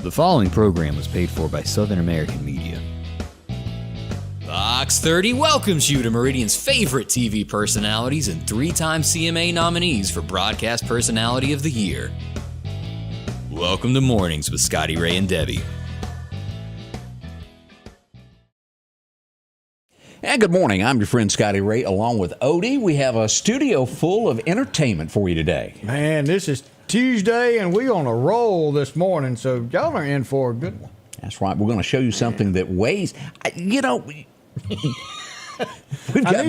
The following program was paid for by Southern American Media. Fox 30 welcomes you to Meridian's favorite TV personalities and three-time CMA nominees for Broadcast Personality of the Year. Welcome to Mornings with Scotty Ray and Debbie. And good morning. I'm your friend Scotty Ray, along with Odie. We have a studio full of entertainment for you today. Man, this is Tuesday, and we on a roll this morning, so y'all are in for a good one. That's right. We're going to show you something that weighs, I need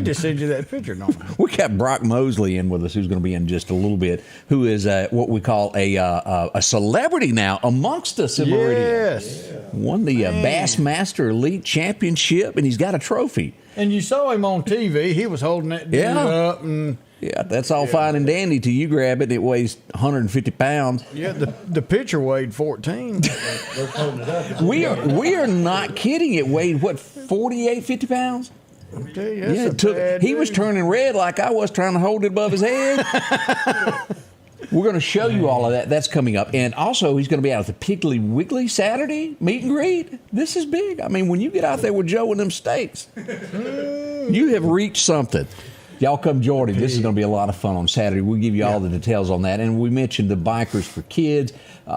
to send you that picture, don't I? We got Brock Mosley in with us, who's going to be in just a little bit, who is what we call a celebrity now amongst us in Meridian. Yes. Won the Bassmaster Elite Championship, and he's got a trophy. And you saw him on TV. He was holding that dude up. And yeah, that's all fine and dandy till you grab it and it weighs 150 pounds. yeah, the picture weighed 14. We are not kidding. It weighed, what, 48, 50 pounds? He was turning red like I was trying to hold it above his head. We're going to show you all of that. That's coming up. And also, he's going to be out at the Piggly Wiggly Saturday meet and greet. This is big. I mean, when you get out there with Joe and them steaks, you have reached something. Y'all come join him. This is going to be a lot of fun on Saturday. We'll give you all the details on that. And we mentioned the Bikers for Kids,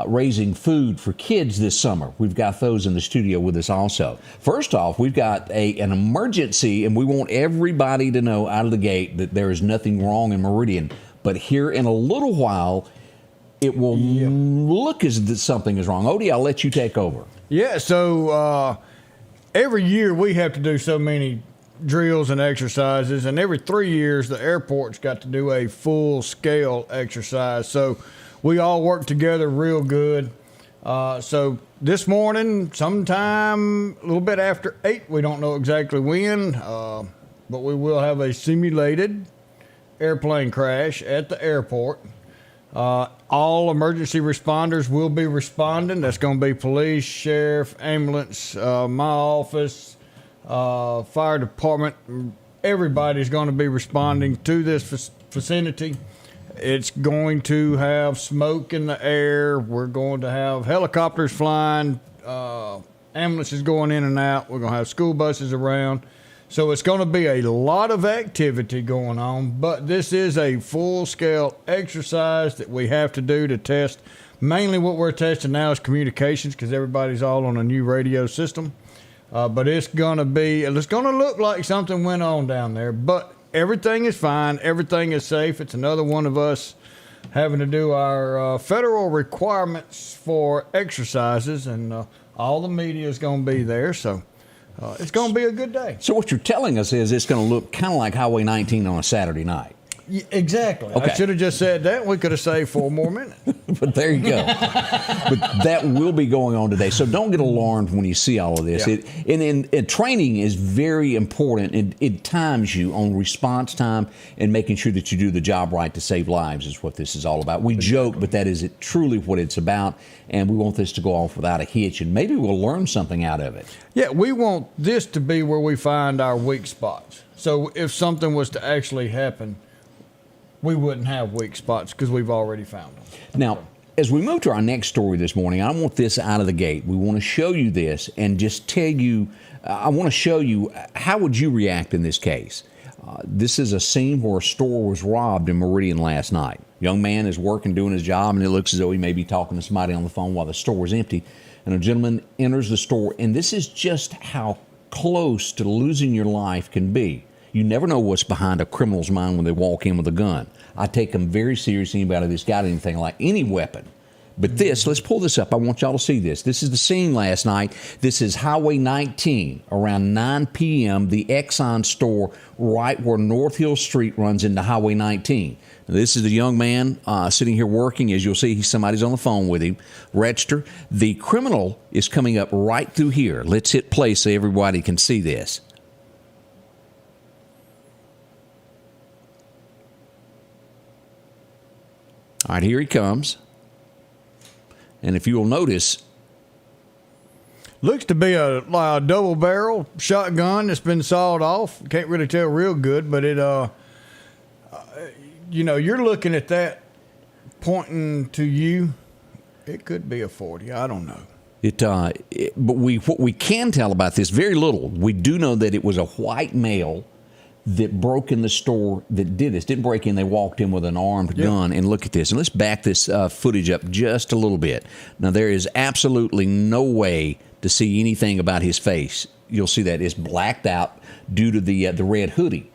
raising food for kids this summer. We've got those in the studio with us also. First off, we've got an emergency, and we want everybody to know out of the gate that there is nothing wrong in Meridian. But here in a little while, it will look as if something is wrong. Odie, I'll let you take over. Yeah, so every year we have to do so many drills and exercises, and every 3 years the airport's got to do a full-scale exercise. So we all work together real good. So this morning, sometime a little bit after 8, we don't know exactly when, but we will have a simulated airplane crash at the airport. All emergency responders will be responding. That's going to be police, sheriff, ambulance, my office, fire department. Everybody's going to be responding to this vicinity. It's going to have smoke in the air. We're going to have helicopters flying, ambulances going in and out. We're going to have school buses around. So it's going to be a lot of activity going on, but this is a full-scale exercise that we have to do to test. Mainly what we're testing now is communications, because everybody's all on a new radio system. But it's going to look like something went on down there, but everything is fine. Everything is safe. It's another one of us having to do our federal requirements for exercises, and all the media is going to be there, so it's going to be a good day. So what you're telling us is it's going to look kind of like Highway 19 on a Saturday night. Yeah, exactly. Okay. I should have just said that. We could have saved 4 more minutes. But there you go. But that will be going on today. So don't get alarmed when you see all of this. Yeah. And training is very important. It times you on response time and making sure that you do the job right to save lives is what this is all about. We joke, but that is truly what it's about. And we want this to go off without a hitch. And maybe we'll learn something out of it. Yeah, we want this to be where we find our weak spots. So if something was to actually happen, we wouldn't have weak spots because we've already found them. Now, as we move to our next story this morning, I want this out of the gate. We want to show you this and just tell you, I want to show you how would you react in this case. This is a scene where a store was robbed in Meridian last night. Young man is working, doing his job, and it looks as though he may be talking to somebody on the phone while the store is empty. And a gentleman enters the store, and this is just how close to losing your life can be. You never know what's behind a criminal's mind when they walk in with a gun. I take them very seriously. Anybody that's got anything like any weapon. But this, let's pull this up. I want y'all to see this. This is the scene last night. This is Highway 19, around 9 p.m., the Exxon store right where North Hill Street runs into Highway 19. Now, this is the young man sitting here working. As you'll see, somebody's on the phone with him. Register. The criminal is coming up right through here. Let's hit play so everybody can see this. All right, here he comes. And if you will notice, looks to be a double barrel shotgun that's been sawed off. Can't really tell real good, but it you're looking at that pointing to you. It could be a 40. I don't know. But what we can tell about this, very little. We do know that it was a white male that broke in the store that did this. Didn't break in, they walked in with an armed gun. And look at this. And let's back this footage up just a little bit. Now, there is absolutely no way to see anything about his face. You'll see that it's blacked out due to the red hoodie.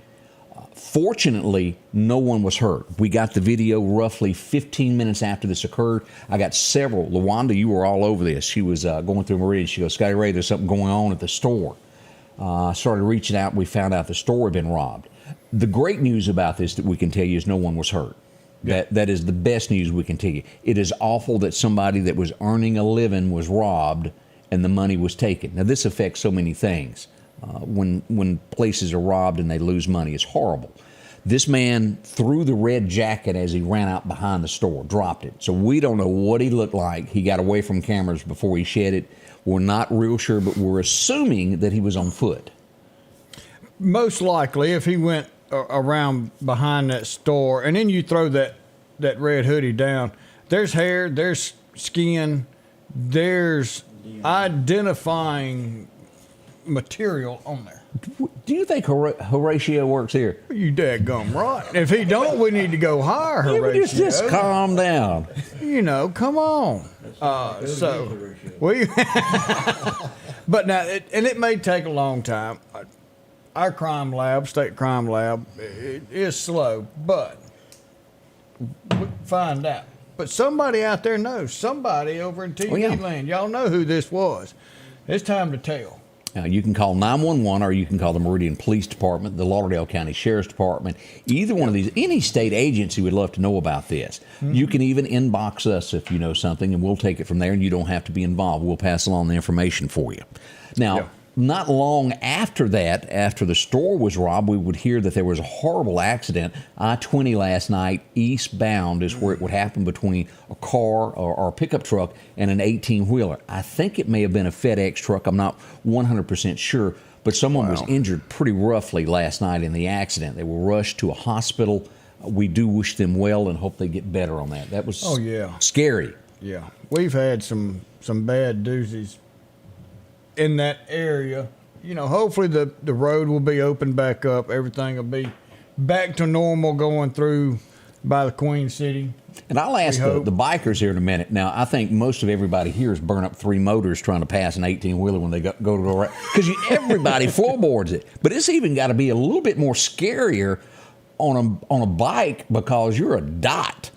Fortunately, no one was hurt. We got the video roughly 15 minutes after this occurred. I got several. LaWanda, you were all over this. She was going through Meridian. She goes, Scotty Ray, there's something going on at the store. Started reaching out. We found out the store had been robbed. The great news about this that we can tell you is no one was hurt. Yeah. That is the best news we can tell you. It is awful that somebody that was earning a living was robbed and the money was taken. Now, this affects so many things. When places are robbed and they lose money, it's horrible. This man threw the red jacket as he ran out behind the store, dropped it. So we don't know what he looked like. He got away from cameras before he shed it. We're not real sure, but we're assuming that he was on foot. Most likely, if he went around behind that store, and then you throw that red hoodie down, there's hair, there's skin, there's identifying material on there. Do you think Horatio works here? You dadgum right. If he don't, we need to go hire Horatio. Just calm down. You know, come on. So we, but now, it may take a long time. Our crime lab, state crime lab, it is slow, but we find out. But somebody out there knows. Somebody over in TV land. Y'all know who this was. It's time to tell. Now, you can call 911 or you can call the Meridian Police Department, the Lauderdale County Sheriff's Department. Either one of these, any state agency would love to know about this. Mm-hmm. You can even inbox us if you know something, and we'll take it from there, and you don't have to be involved. We'll pass along the information for you. Now, not long after that, after the store was robbed, we would hear that there was a horrible accident. I-20 last night, eastbound, is where it would happen between a car or a pickup truck and an 18-wheeler. I think it may have been a FedEx truck. I'm not 100% sure, but someone was injured pretty roughly last night in the accident. They were rushed to a hospital. We do wish them well and hope they get better on that. That was scary. Yeah. We've had some bad doozies in that area. You know, hopefully the road will be opened back up. Everything will be back to normal going through by the Queen City. And I'll ask the bikers here in a minute. Now, I think most of everybody here has burned up 3 motors trying to pass an 18-wheeler when they go to go right. Because everybody floorboards it. But it's even got to be a little bit more scarier on a bike because you're a dot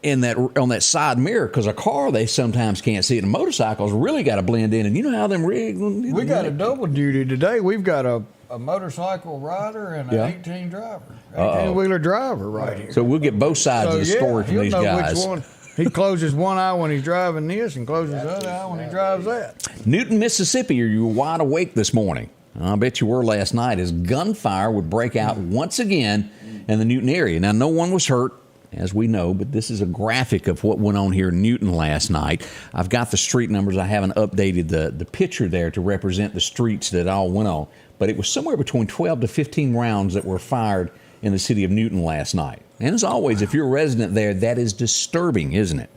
on that side mirror, because a car, they sometimes can't see it. And motorcycles really got to blend in. And you know how them rigs... We got a double duty today. We've got a motorcycle rider and an 18-wheeler driver right here. So we'll get both sides of the story from these guys. Which one. He closes one eye when he's driving this and closes the other eye when he drives that. Newton, Mississippi, are you wide awake this morning? I bet you were last night, as gunfire would break out once again in the Newton area. Now, no one was hurt, as we know, but this is a graphic of what went on here in Newton last night. I've got the street numbers. I haven't updated the picture there to represent the streets that all went on, but it was somewhere between 12 to 15 rounds that were fired in the city of Newton last night. And as always, if you're a resident there, that is disturbing, isn't it?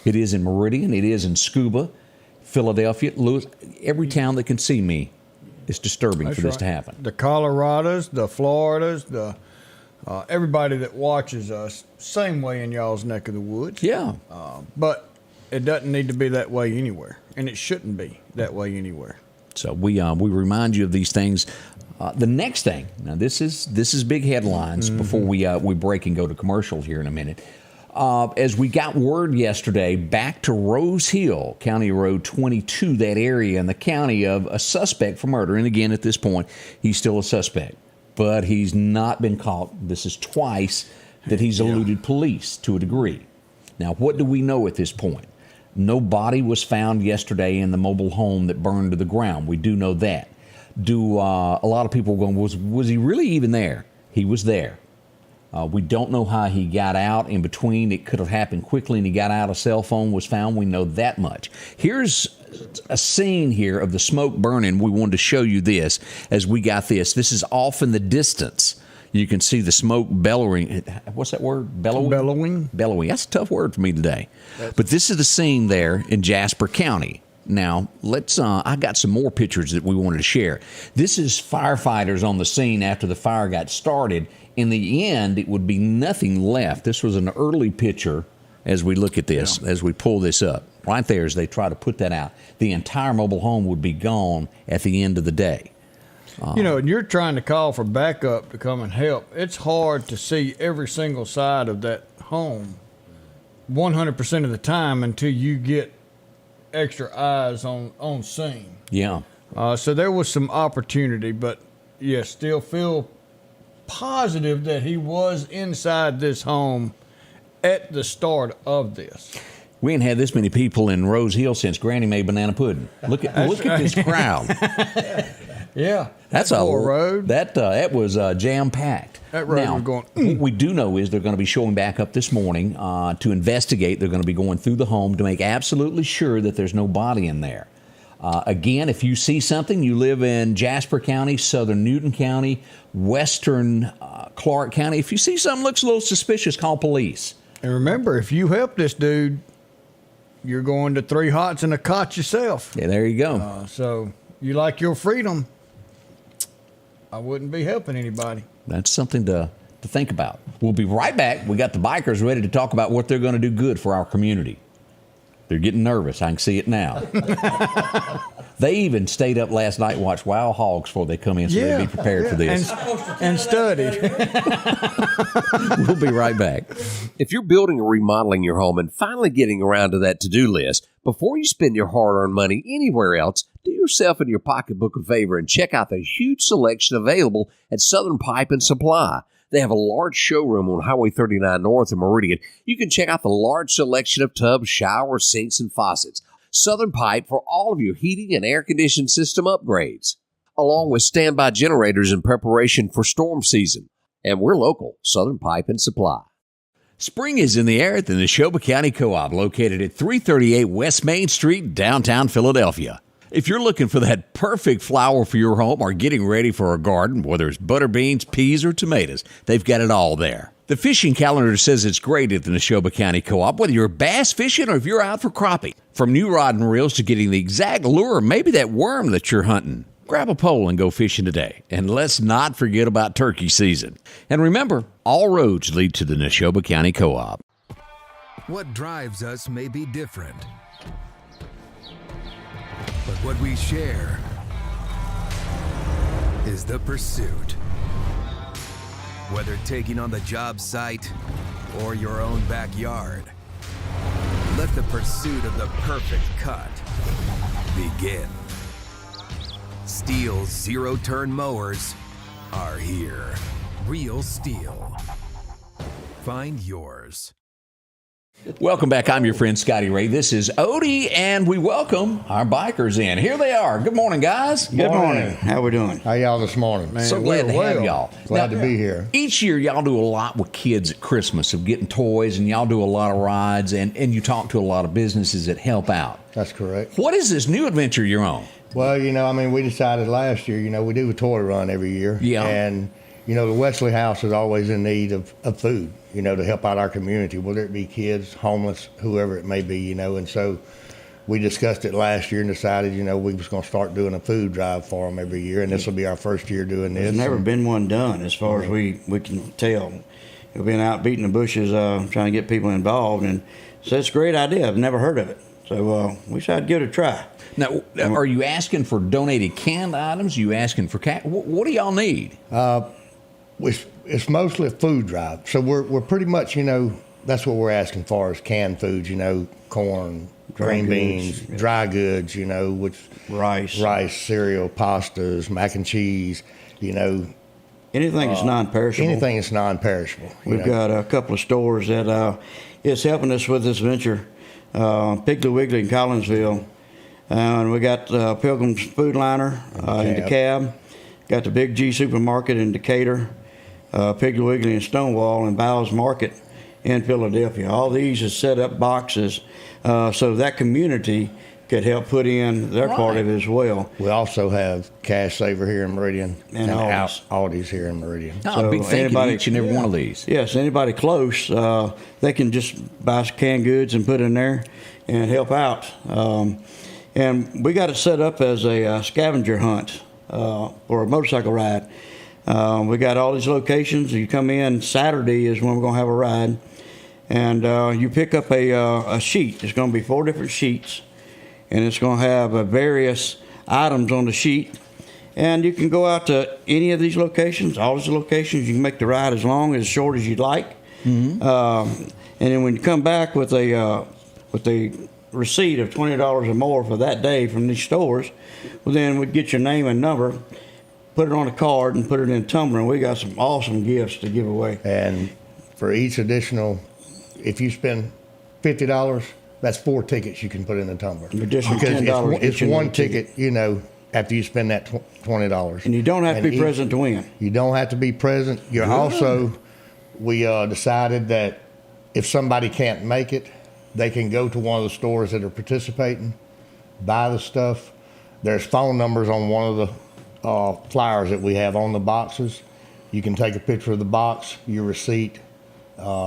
It is in Meridian. It is in Scuba, Philadelphia, Lewis. Every town that can see me, it's disturbing for this to happen. The Colorados, the Floridas, everybody that watches us, same way in y'all's neck of the woods. Yeah. But it doesn't need to be that way anywhere, and it shouldn't be that way anywhere. So we remind you of these things. The next thing, now this is big headlines before we break and go to commercials here in a minute. As we got word yesterday, back to Rose Hill, County Road 22, that area in the county, of a suspect for murder. And again, at this point, he's still a suspect. But he's not been caught. This is twice that he's eluded police to a degree. Now, what do we know at this point? No body was found yesterday in the mobile home that burned to the ground. We do know that. A lot of people are going, was he really even there? He was there. We don't know how he got out in between. It could have happened quickly and he got out. A cell phone was found. We know that much. Here's a scene here of the smoke burning. We wanted to show you this as we got this. This is off in the distance. You can see the smoke bellowing. What's that word? Bellowing? Bellowing. That's a tough word for me today. But this is the scene there in Jasper County. Now, let's. I got some more pictures that we wanted to share. This is firefighters on the scene after the fire got started. In the end, it would be nothing left. This was an early picture as we look at this, as we pull this up. Right there, as they try to put that out. The entire mobile home would be gone at the end of the day. And you're trying to call for backup to come and help. It's hard to see every single side of that home 100% of the time until you get extra eyes on scene. Yeah. So there was some opportunity, but still feel positive that he was inside this home at the start of this. We ain't had this many people in Rose Hill since Granny made banana pudding. Look at this crowd. Yeah, that's a road. That was jam packed. That road was going. What we do know is they're going to be showing back up this morning to investigate. They're going to be going through the home to make absolutely sure that there's no body in there. Again, if you see something, you live in Jasper County, Southern Newton County, Western Clark County. If you see something looks a little suspicious, call police. And remember, if you help this dude, you're going to 3 hots and a cot yourself. Yeah, there you go. So you like your freedom. I wouldn't be helping anybody. That's something to think about. We'll be right back. We got the bikers ready to talk about what they're going to do good for our community. They're getting nervous. I can see it now. They even stayed up last night and watched Wild Hogs before they come in, so they'd be prepared for this. And studied. We'll be right back. If you're building or remodeling your home and finally getting around to that to-do list, before you spend your hard-earned money anywhere else, do yourself and your pocketbook a favor and check out the huge selection available at Southern Pipe and Supply. They have a large showroom on Highway 39 North in Meridian. You can check out the large selection of tubs, showers, sinks, and faucets. Southern Pipe for all of your heating and air conditioning system upgrades, along with standby generators in preparation for storm season. And we're local, Southern Pipe and Supply. Spring is in the air at the Neshoba County Co-op, located at 338 West Main Street, downtown Philadelphia. If you're looking for that perfect flower for your home or getting ready for a garden, whether it's butter beans, peas, or tomatoes, they've got it all there. The fishing calendar says it's great at the Neshoba County Co-op, whether you're bass fishing or if you're out for crappie. From new rod and reels to getting the exact lure, maybe that worm that you're hunting. Grab a pole and go fishing today. And let's not forget about turkey season. And remember, all roads lead to the Neshoba County Co-op. What drives us may be different, but what we share is the pursuit. Whether taking on the job site or your own backyard, let the pursuit of the perfect cut begin. Steel's zero-turn mowers are here. Real Steel. Find yours. Welcome back. I'm your friend Scotty Ray. This is Odie, and we welcome our bikers in. Here they are. Good morning, guys. Good morning. How we doing? How y'all this morning? Man, So glad to have y'all. Glad Now, to be here. Each year, y'all do a lot with kids at Christmas of getting toys, and y'all do a lot of rides, and you talk to a lot of businesses that help out. That's correct. What is this new adventure you're on? Well, we decided last year, we do a toy run every year. Yeah. And, the Wesley House is always in need of food, to help out our community, whether it be kids, homeless, whoever it may be, and so we discussed it last year and decided, we was going to start doing a food drive for them every year, and this will be our first year doing this. There's never been one done as far as we can tell. We've been out beating the bushes trying to get people involved, and so it's a great idea. I've never heard of it. So we decided to give it a try. Now, are you asking for donated canned items? Are you asking for what do y'all need? It's mostly a food drive. So we're pretty much, that's what we're asking for is canned foods, corn, green beans, dry goods, which rice, cereal, pastas, mac and cheese, Anything that's non-perishable. Anything that's non-perishable. We've got a couple of stores that is helping us with this venture. Piggly Wiggly in Collinsville. And we got Pilgrim's Food Liner in DeKalb. Got the Big G Supermarket in Decatur. Piggly Wiggly in Stonewall, and Bowles Market in Philadelphia. All these is set up boxes so that community could help put in their part of it as well. We also have Cash Saver here in Meridian and Aldi's here in Meridian. So big thank you to each and every one of these. Yes, anybody close, they can just buy some canned goods and put in there and help out. And we got it set up as a scavenger hunt or a motorcycle ride. We got all these locations. You come in Saturday is when we're going to have a ride. And you pick up a sheet. It's going to be 4 different sheets. And it's going to have various items on the sheet. And you can go out to any of these locations, all these locations. You can make the ride as long as short as you'd like. Mm-hmm. And then when you come back with a receipt of $20 or more for that day from these stores, well, then we'd get your name and number, put it on a card, and put it in a tumbler. And we got some awesome gifts to give away. And for each additional, if you spend $50, that's 4 tickets you can put in the tumbler. Additional because $10. it's one ticket, you know, after you spend that $20. And you don't have to be present to win. You don't have to be present. You're also, we decided that if somebody can't make it, they can go to one of the stores that are participating, buy the stuff. There's phone numbers on one of the flyers that we have on the boxes. You can take a picture of the box, your receipt,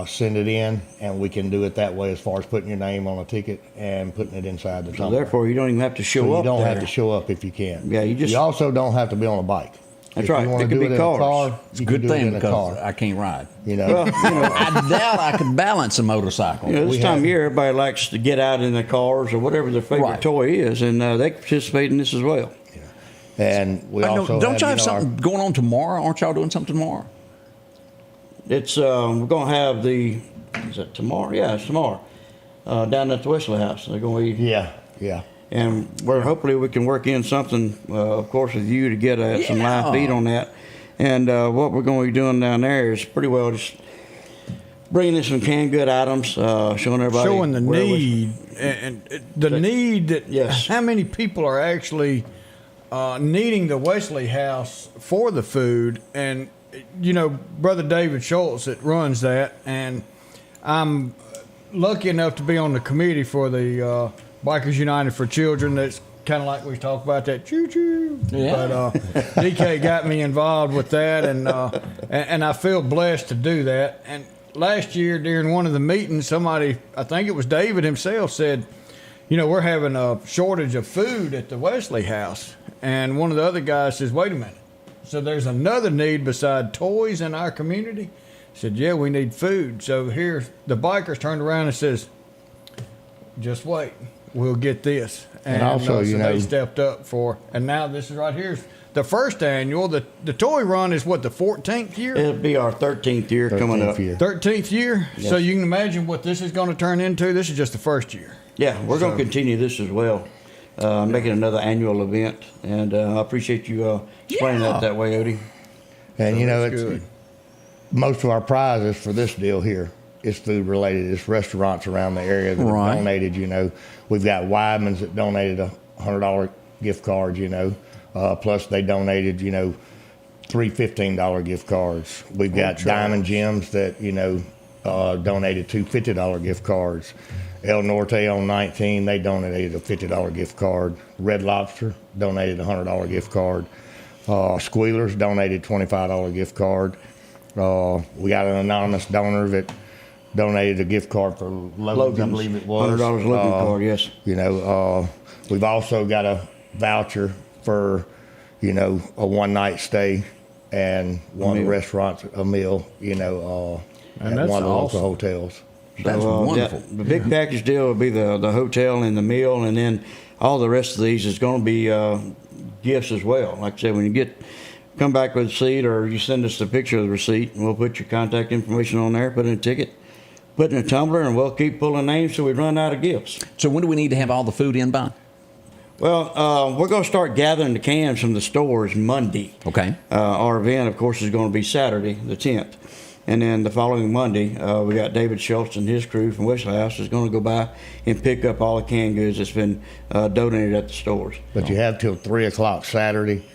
send it in, and we can do it that way as far as putting your name on a ticket and putting it inside the tumbler. So therefore, you don't even have to show up. You don't there. have to show up if you can. Yeah, you also don't have to be on a bike. That's if right. You want It to could do be it in cars. a car. It's a good thing because I can't ride. You know, Well, I doubt I could balance a motorcycle. this time of year, everybody likes to get out in their cars or whatever their favorite toy is, and they participate in this as well. And we also don't y'all have have something going on tomorrow? Aren't y'all doing something tomorrow? It's we're going to have is it tomorrow? Yeah, it's tomorrow. Down at the Wesley House. They're going to be. Yeah. And hopefully we can work in something, of course, with you to get some live feed on that. And what we're going to be doing down there is pretty well just bringing in some canned good items, showing everybody. Showing the need. And the need that how many people are actually needing the Wesley House for the food. And, you know, Brother David Schultz that runs that. And I'm lucky enough to be on the committee for the Bikers United for Children. That's kind of like we talk about that choo-choo. Yeah. But DK got me involved with that, and I feel blessed to do that. And last year during one of the meetings, somebody, I think it was David himself, said, you know, we're having a shortage of food at the Wesley House. And one of the other guys says, wait a minute. So there's another need beside toys in our community? He said, yeah, we need food. So here the bikers turned around and says, just wait. We'll get this. And also, so they stepped up and now this is right here. The first annual, the toy run is what, the 14th year? It'll be our 13th year coming up. 13th year? Yes. So you can imagine what this is going to turn into. This is just the first year. Yeah, we're going to continue this as well, making another annual event. And I appreciate you explaining that way, Odie. And, you know, it's most of our prizes for this deal here is food related. It's restaurants around the area that have donated, you know. We've got Weidman's that donated $100 gift cards, you know. Plus they donated, you know, 3 $15 gift cards. We've got Diamond Gems that, you know, donated 2 $50 gift cards. El Norte on 19, they donated a $50 gift card. Red Lobster donated a $100 gift card. Squealers donated $25 gift card. We got an anonymous donor that donated a gift card for Logan's, I believe it was. $100 Logan card, yes. You know, we've also got a voucher for, you know, a one-night stay and one of the restaurants, a meal, you know, at one of the local hotels. That's wonderful. The big package deal will be the hotel and the meal, and then all the rest of these is going to be gifts as well. Like I said, when you come back with a receipt or you send us a picture of the receipt, and we'll put your contact information on there, put in a ticket, put in a tumbler, and we'll keep pulling names till we run out of gifts. So when do we need to have all the food in by? Well, we're going to start gathering the cans from the stores Monday. Okay. Our event, of course, is going to be Saturday, the 10th. And then the following Monday, we got David Schultz and his crew from Wesley House is going to go by and pick up all the canned goods that's been donated at the stores. But you have till 3 o'clock Saturday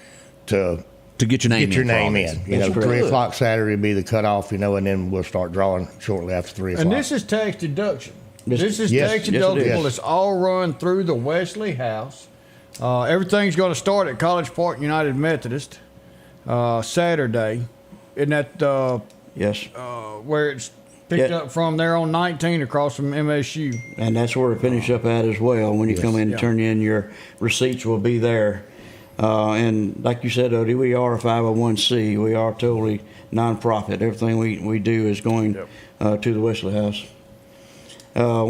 to get your name in. You know, 3 o'clock Saturday will be the cutoff, you know, and then we'll start drawing shortly after 3 o'clock. And this is tax deduction. This is tax deductible. It's all run through the Wesley House. Everything's going to start at College Park United Methodist Saturday. Isn't that yes? Where it's Picked up from there on 19 across from MSU. And that's where to finish up at as well. When you come in and turn in your receipts, will be there. And like you said, Odie, we are a 501c. We are totally nonprofit. Everything we do is going to the Wesley House.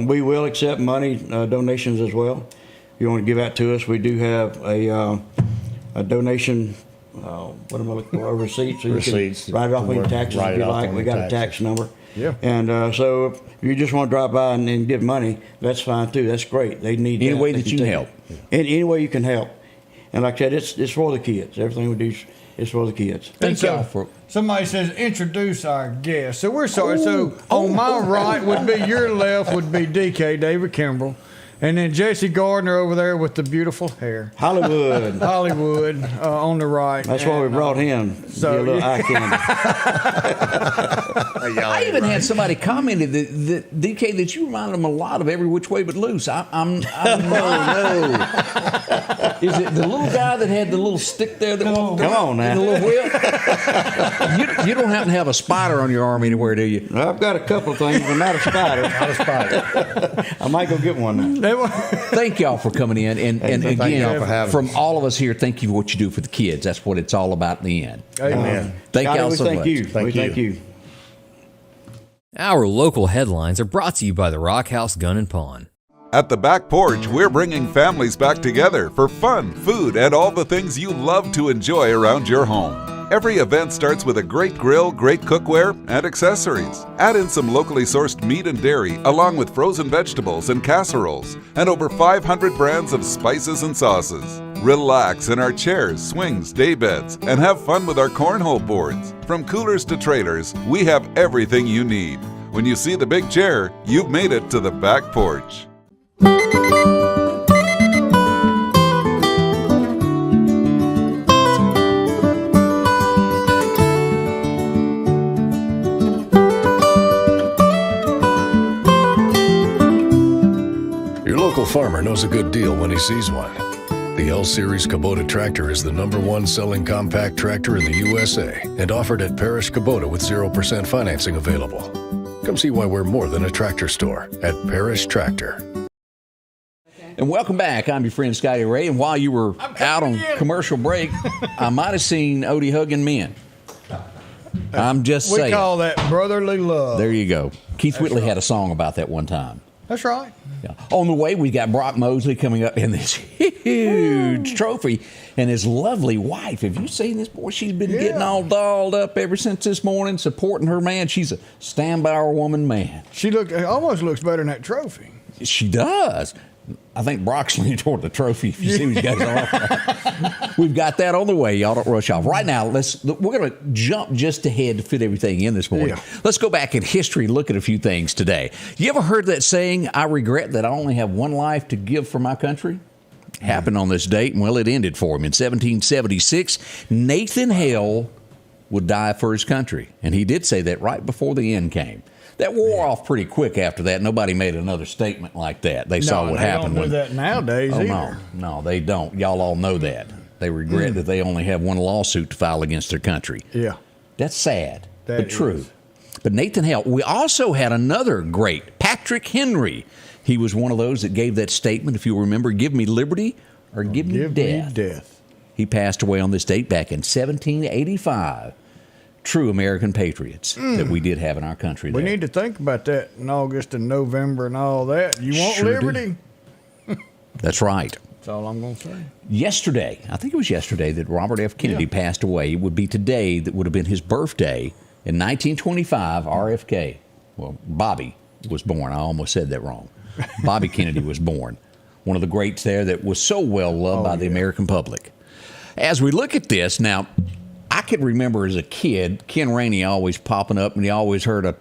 We will accept money donations as well. If you want to give that to us, we do have a donation. What am I looking for? A receipt. So Receipts. You can write it off on your taxes if you like. We got a tax number. Yeah. And so if you just want to drop by and give money, that's fine too. That's great. They need Any that. way They that you can help. Any way you can help. And like I said, it's for the kids. Everything we do is for the kids. Thank y'all for. Somebody says, introduce our guest. So we're sorry. So on my right would be, your left would be DK, David Kimbrell. And then Jesse Gardner over there with the beautiful hair. Hollywood. On the right. That's why we brought him. So, a little eye candy. I even had somebody commented that DK, that you remind them a lot of Every Which Way But Loose. I'm no. Is it the little guy that had the little stick there? Come on now. The little wheel? you don't happen to have a spider on your arm anywhere, do you? I've got a couple of things, but not a spider. Not a spider. I might go get one now. Thank y'all for coming in. And Thank y'all again, for having from us. all of us here, thank you for what you do for the kids. That's what it's all about in the end. Amen. Thank Scotty, y'all we so thank much. you. Thank we you. thank you. Our local headlines are brought to you by the Rock House Gun and Pawn. At the Back Porch, we're bringing families back together for fun, food, and all the things you love to enjoy around your home. Every event starts with a great grill, great cookware, and accessories. Add in some locally sourced meat and dairy, along with frozen vegetables and casseroles, and over 500 brands of spices and sauces. Relax in our chairs, swings, day beds, and have fun with our cornhole boards. From coolers to trailers, we have everything you need. When you see the big chair, you've made it to the Back Porch. Your local farmer knows a good deal when he sees one. The L-Series Kubota tractor is the #1 selling compact tractor in the USA and offered at Parish Kubota with 0% financing available. Come see why we're more than a tractor store at Parish Tractor. And welcome back. I'm your friend Scotty Ray. And while you were out on commercial break, I might have seen Odie hugging men. I'm just saying. We call that brotherly love. There you go. Keith Whitley had a song about that one time. That's right. Yeah. On the way, we got Brock Mosley coming up in this huge trophy, and his lovely wife. Have you seen this boy? She's been getting all dolled up ever since this morning, supporting her man. She's a stand-by-her woman man. She almost looks better than that trophy. She does. I think Brock's leaning toward the trophy. If you see what he's got on. We've got that on the way. Y'all don't rush off. Right now, we're going to jump just ahead to fit everything in this morning. Yeah. Let's go back in history and look at a few things today. You ever heard that saying, I regret that I only have one life to give for my country? Happened on this date, and well, it ended for him. In 1776, Nathan Hale would die for his country. And he did say that right before the end came. That wore off pretty quick after that. Nobody made another statement like that. They saw what happened. They don't do that nowadays either. No, they don't. Y'all all know that. They regret that they only have one lawsuit to file against their country. Yeah. That's sad, That but true. is. But Nathan Hale, we also had another great, Patrick Henry. He was one of those that gave that statement, if you remember, give me liberty or give me death. He passed away on this date back in 1785. True American patriots that we did have in our country. We need to think about that in August and November and all that. You want Sure liberty? That's right. That's all I'm going to say. Yesterday, I think it was yesterday, that Robert F. Kennedy passed away. It would be today that would have been his birthday. In 1925, RFK, well, Bobby was born. I almost said that wrong. Bobby Kennedy was born. One of the greats there that was so well loved by the American public. As we look at this, now, I can remember as a kid, Ken Rainey always popping up, and he always heard I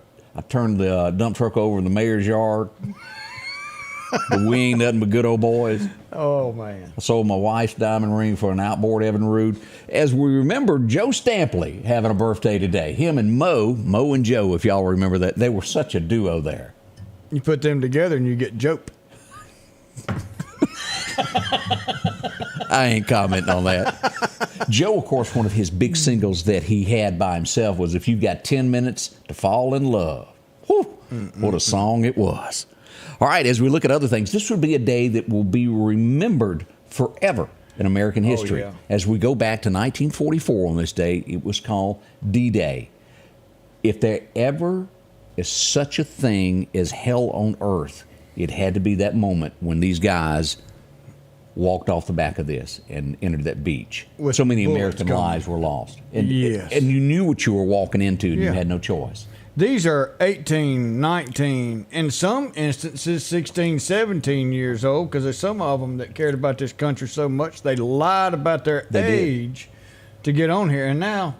turned the dump truck over in the mayor's yard. But we ain't nothing but good old boys. Oh, man. I sold my wife's diamond ring for an outboard Evinrude. As we remember Joe Stampley having a birthday today. Him and Mo and Joe, if y'all remember that. They were such a duo there. You put them together and you get Jope. I ain't commenting on that. Joe, of course, one of his big singles that he had by himself was If You've Got 10 Minutes to Fall in Love. Whew. What a song it was. All right, as we look at other things, this would be a day that will be remembered forever in American history. yeah. As we go back to 1944 on this day, it was called D-Day. If there ever is such a thing as hell on earth, it had to be that moment when these guys walked off the back of this and entered that beach. With so many bullets American coming. lives were lost. And, Yes. and you knew what you were walking into, and you Yeah. had no choice. These are 18, 19, in some instances 16, 17 years old, because there's some of them that cared about this country so much they lied about their They did. age to get on here. And now,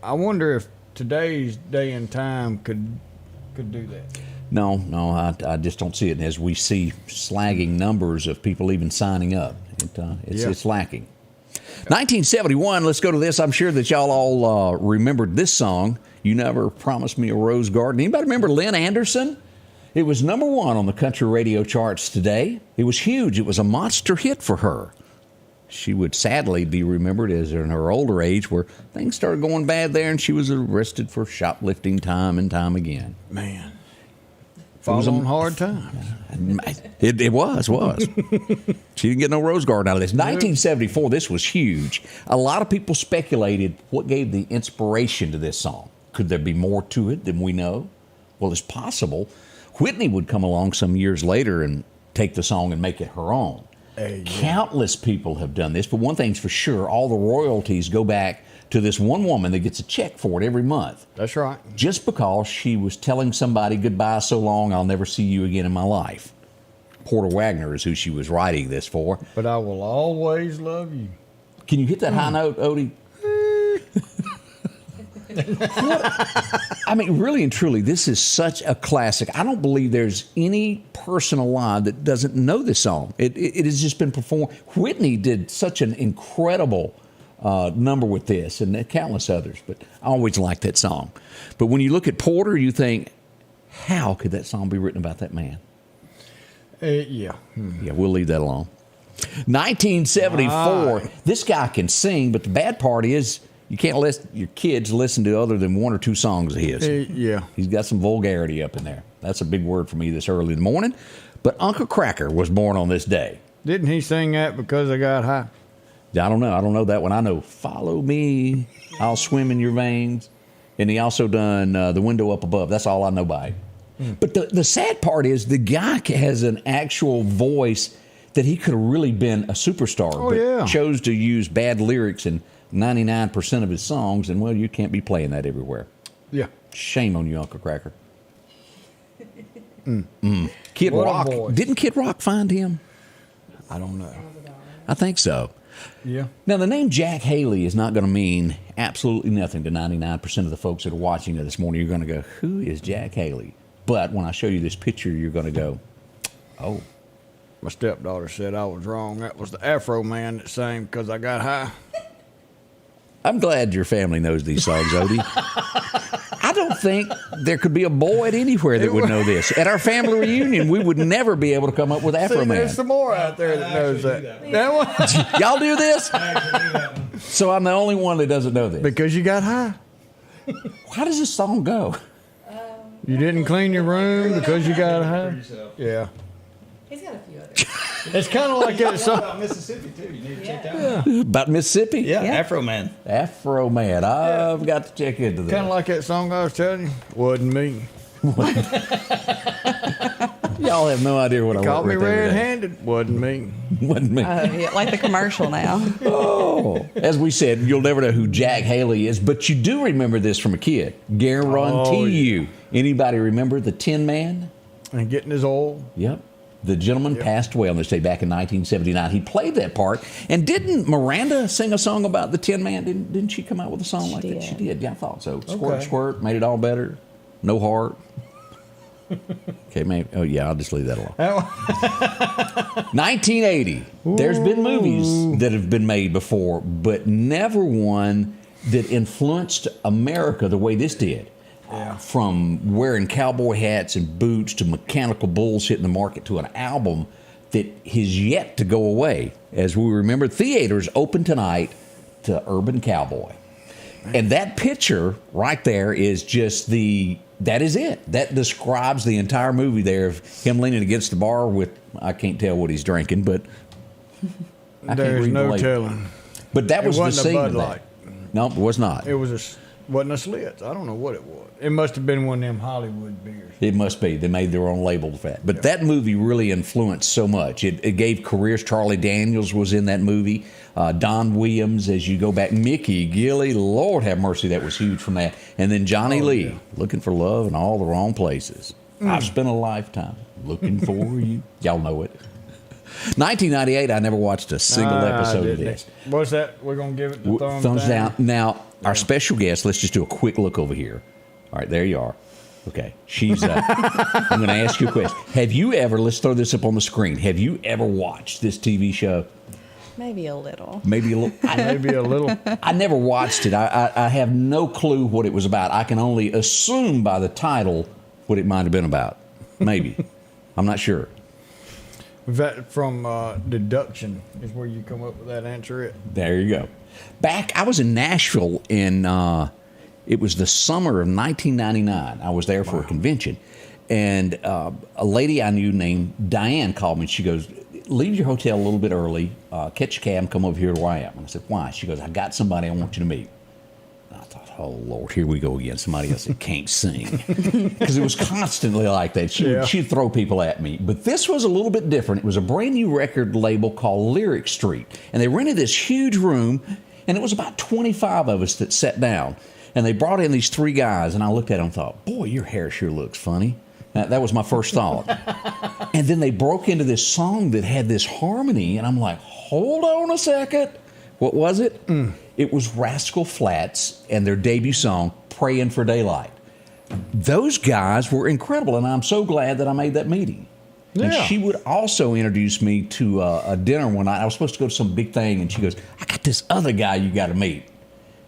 I wonder if today's day and time could do that. No, I just don't see it. And as we see slagging numbers of people even signing up, it's lacking. 1971, let's go to this. I'm sure that y'all all remembered this song, You Never Promised Me a Rose Garden. Anybody remember Lynn Anderson? It was number one on the country radio charts today. It was huge. It was a monster hit for her. She would sadly be remembered as in her older age where things started going bad there and she was arrested for shoplifting time and time again. Man. Following hard times. It was. She didn't get no rose garden out of this. 1974, this was huge. A lot of people speculated what gave the inspiration to this song. Could there be more to it than we know? Well, it's possible. Whitney would come along some years later and take the song and make it her own. Countless people have done this, but one thing's for sure, all the royalties go back to this one woman that gets a check for it every month. That's right. Just because she was telling somebody goodbye so long, I'll never see you again in my life. Porter Wagner is who she was writing this for. But I will always love you. Can you hit that high note, Odie? I mean, really and truly, this is such a classic. I don't believe there's any person alive that doesn't know this song. It has just been performed. Whitney did such an incredible number with this and countless others, but I always liked that song. But when you look at Porter, you think, how could that song be written about that man? Yeah, we'll leave that alone. 1974, this guy can sing, but the bad part is you can't let your kids listen to other than one or two songs of his. He's got some vulgarity up in there. That's a big word for me this early in the morning. But Uncle Cracker was born on this day. Didn't he sing that because I got high? I don't know that one. I know, follow me, I'll swim in your veins. And he also done The Window Up Above. That's all I know by him. But the sad part is the guy has an actual voice that he could have really been a superstar, but chose to use bad lyrics in 99% of his songs, and, well, you can't be playing that everywhere. Yeah. Shame on you, Uncle Cracker. Kid Rock. Didn't Kid Rock find him? I don't know. I think so. Yeah. Now, the name Jack Haley is not going to mean absolutely nothing to 99% of the folks that are watching it this morning. You're going to go, who is Jack Haley? But when I show you this picture, you're going to go, oh. My stepdaughter said I was wrong. That was the Afro Man that sang because I got high. I'm glad your family knows these songs, Odie. I don't think there could be a boy anywhere that would know this. At our family reunion, we would never be able to come up with Afro Man. There's some more out there that knows that. Y'all do this? So I'm the only one that doesn't know this. Because you got high. How does this song go? You didn't clean your room because you got high? Yeah. He's got a few others. It's kind of like that song. About Mississippi, too. You need to check that out. About Mississippi? Yeah, Afro Man. Afro Man. I've got to check into that. Kind of like that song I was telling you. Wasn't me. Y'all have no idea what I Caught me with every day. red-handed. Wasn't me. Wasn't me. Yeah, like the commercial now. Oh. As we said, you'll never know who Jack Haley is, but you do remember this from a kid. Guarantee you. Anybody remember the Tin Man? And getting his oil. Yep. The gentleman passed away on this day back in 1979. He played that part. And didn't Miranda sing a song about the Tin Man? Didn't she come out with a song like that? She did. Yeah, I thought so. Squirt, squirt, made it all better. No heart. Okay, maybe. Oh, yeah, I'll just leave that alone. 1980. There's been movies that have been made before, but never one that influenced America the way this did. From wearing cowboy hats and boots to mechanical bulls hitting the market to an album that has yet to go away. As we remember, theaters open tonight to Urban Cowboy. And that picture right there is just the That is it. That describes the entire movie there of him leaning against the bar with, I can't tell what he's drinking, but there's no telling. But that was the scene Bud of that. Light. No, it was not. It wasn't a Schlitz. I don't know what it was. It must have been one of them Hollywood beers. It must be. They made their own label for that. But that movie really influenced so much. It gave careers. Charlie Daniels was in that movie. Don Williams, as you go back. Mickey Gilly, Lord have mercy, that was huge from that. And then Johnny Lee, Looking for Love in All the Wrong Places. I've spent a lifetime looking for you. Y'all know it. 1998, I never watched a single episode of this. What's that? We're going to give it the thumbs down. Now, our special guest, let's just do a quick look over here. All right, there you are. Okay, she's I'm going to ask you a question. Have you ever, let's throw this up on the screen, have you ever watched this TV show? Maybe a little. Maybe a little. Maybe a little. I never watched it. I have no clue what it was about. I can only assume by the title what it might have been about. Maybe. I'm not sure. That from deduction is where you come up with that answer. There you go. I was in Nashville in, it was the summer of 1999. I was there for a convention. And a lady I knew named Diane called me. She goes, leave your hotel a little bit early, catch a cab, and come over here to where I am. And I said, why? She goes, I got somebody I want you to meet. And I thought, oh, Lord, here we go again. Somebody else that can't sing. Because it was constantly like that. She'd throw people at me. But this was a little bit different. It was a brand new record label called Lyric Street. And they rented this huge room, and it was about 25 of us that sat down. And they brought in these 3 guys, and I looked at them and thought, boy, your hair sure looks funny. That was my first thought. And then they broke into this song that had this harmony, and I'm like, hold on a second. What was it? It was Rascal Flatts and their debut song, Praying for Daylight. Those guys were incredible, and I'm so glad that I made that meeting. Yeah. And she would also introduce me to a dinner one night. I was supposed to go to some big thing, and she goes, I got this other guy you got to meet.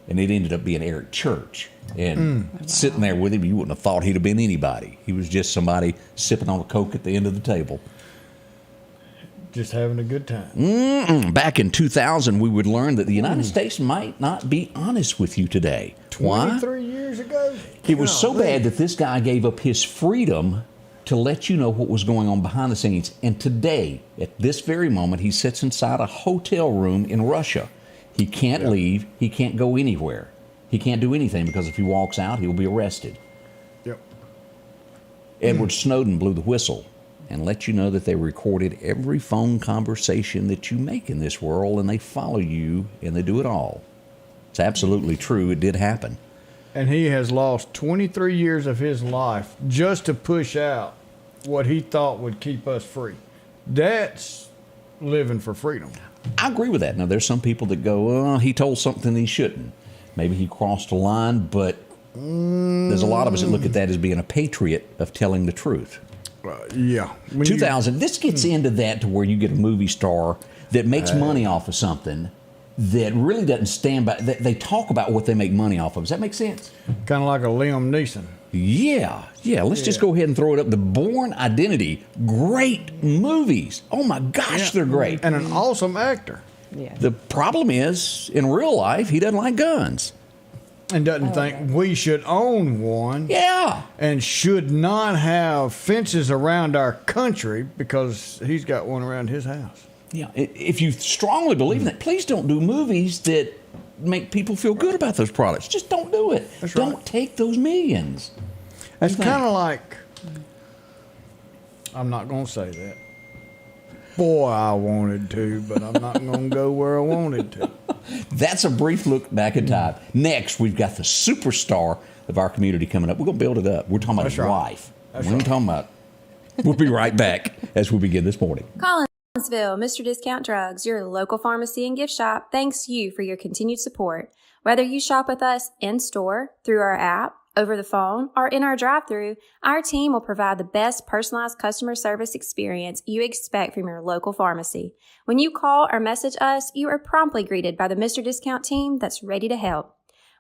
And it ended up being Eric Church. And sitting there with him, you wouldn't have thought he'd have been anybody. He was just somebody sipping on a Coke at the end of the table. Just having a good time. Back in 2000, we would learn that the United States might not be honest with you today. 23 years ago? It was so bad that this guy gave up his freedom to let you know what was going on behind the scenes. And today, at this very moment, he sits inside a hotel room in Russia. He can't leave. He can't go anywhere. He can't do anything because if he walks out, he'll be arrested. Yep. Edward Snowden blew the whistle and let you know that they recorded every phone conversation that you make in this world, and they follow you, and they do it all. It's absolutely true. It did happen. And he has lost 23 years of his life just to push out what he thought would keep us free. That's living for freedom. I agree with that. Now, there's some people that go, oh, he told something he shouldn't. Maybe he crossed a line, but there's a lot of us that look at that as being a patriot of telling the truth. Yeah. 2000, this gets into that to where you get a movie star that makes money off of something that really doesn't stand by. They talk about what they make money off of. Does that make sense? Kind of like a Liam Neeson. Yeah. Let's just go ahead and throw it up. The Bourne Identity, great movies. Oh my gosh, they're great. And an awesome actor. Yeah. The problem is, in real life, he doesn't like guns. And doesn't think we should own one. Yeah. And should not have fences around our country because he's got one around his house. Yeah. If you strongly believe in that, please don't do movies that make people feel good about those products. Just don't do it. That's don't right. take those millions. It's kind of like, I'm not going to say that. Boy, I wanted to, but I'm not going to go where I wanted to. That's a brief look back in time. Next, we've got the superstar of our community coming up. We're going to build it up. We're talking about his wife. We're talking about. We'll be right back as we begin this morning. Collinsville, Mr. Discount Drugs, your local pharmacy and gift shop, thanks you for your continued support. Whether you shop with us in-store, through our app, over the phone, or in our drive-thru, our team will provide the best personalized customer service experience you expect from your local pharmacy. When you call or message us, you are promptly greeted by the Mr. Discount team that's ready to help.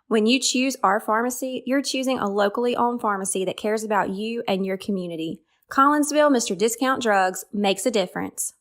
When you choose our pharmacy, you're choosing a locally owned pharmacy that cares about you and your community. Collinsville, Mr. Discount Drugs makes a difference.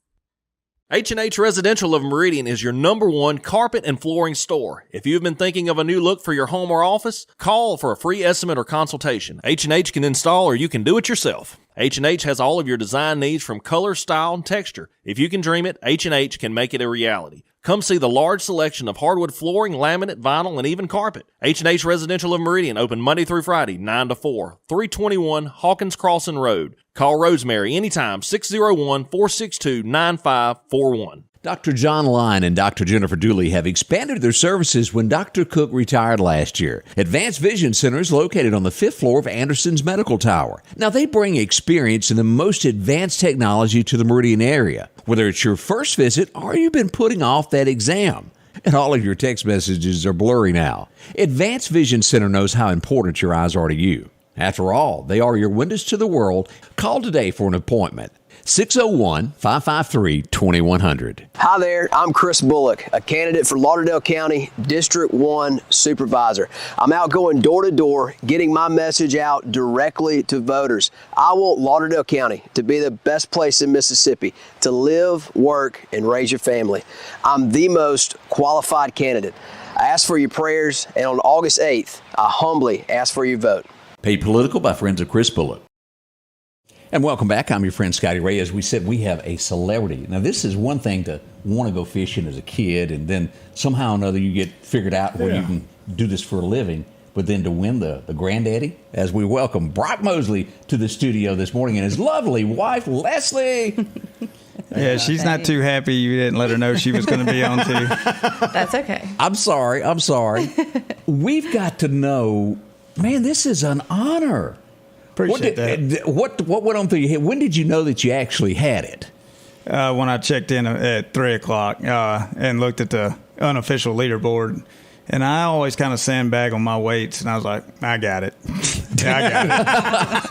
H&H Residential of Meridian is your #1 carpet and flooring store. If you've been thinking of a new look for your home or office, call for a free estimate or consultation. H&H can install or you can do it yourself. H&H has all of your design needs from color, style, and texture. If you can dream it, H&H can make it a reality. Come see the large selection of hardwood flooring, laminate, vinyl, and even carpet. H&H Residential of Meridian, open Monday through Friday, 9 to 4, 321 Hawkins Crossing Road. Call Rosemary anytime, 601-462-9541. Dr. John Line and Dr. Jennifer Dooley have expanded their services when Dr. Cook retired last year. Advanced Vision Center is located on the 5th floor of Anderson's Medical Tower. Now, they bring experience in the most advanced technology to the Meridian area. Whether it's your first visit or you've been putting off that exam, and all of your text messages are blurry now. Advanced Vision Center knows how important your eyes are to you. After all, they are your windows to the world. Call today for an appointment. 601-553-2100. Hi there, I'm Chris Bullock, a candidate for Lauderdale County District 1 Supervisor. I'm out going door to door, getting my message out directly to voters. I want Lauderdale County to be the best place in Mississippi to live, work, and raise your family. I'm the most qualified candidate. I ask for your prayers, and on August 8th, I humbly ask for your vote. Paid Political by friends of Chris Bullock. And welcome back. I'm your friend Scotty Ray. As we said, we have a celebrity. Now, this is one thing to want to go fishing as a kid, and then somehow or another you get figured out where you can do this for a living, but then to win the granddaddy, as we welcome Brock Mosley to the studio this morning and his lovely wife, Leslie. Yeah, she's not too happy you didn't let her know she was going to be on too. That's okay. I'm sorry. We've got to know, man, this is an honor. Appreciate that. What went on through your head? When did you know that you actually had it? When I checked in at 3 o'clock and looked at the unofficial leaderboard, and I always kind of sandbag on my weights, and I was like, I got it. I got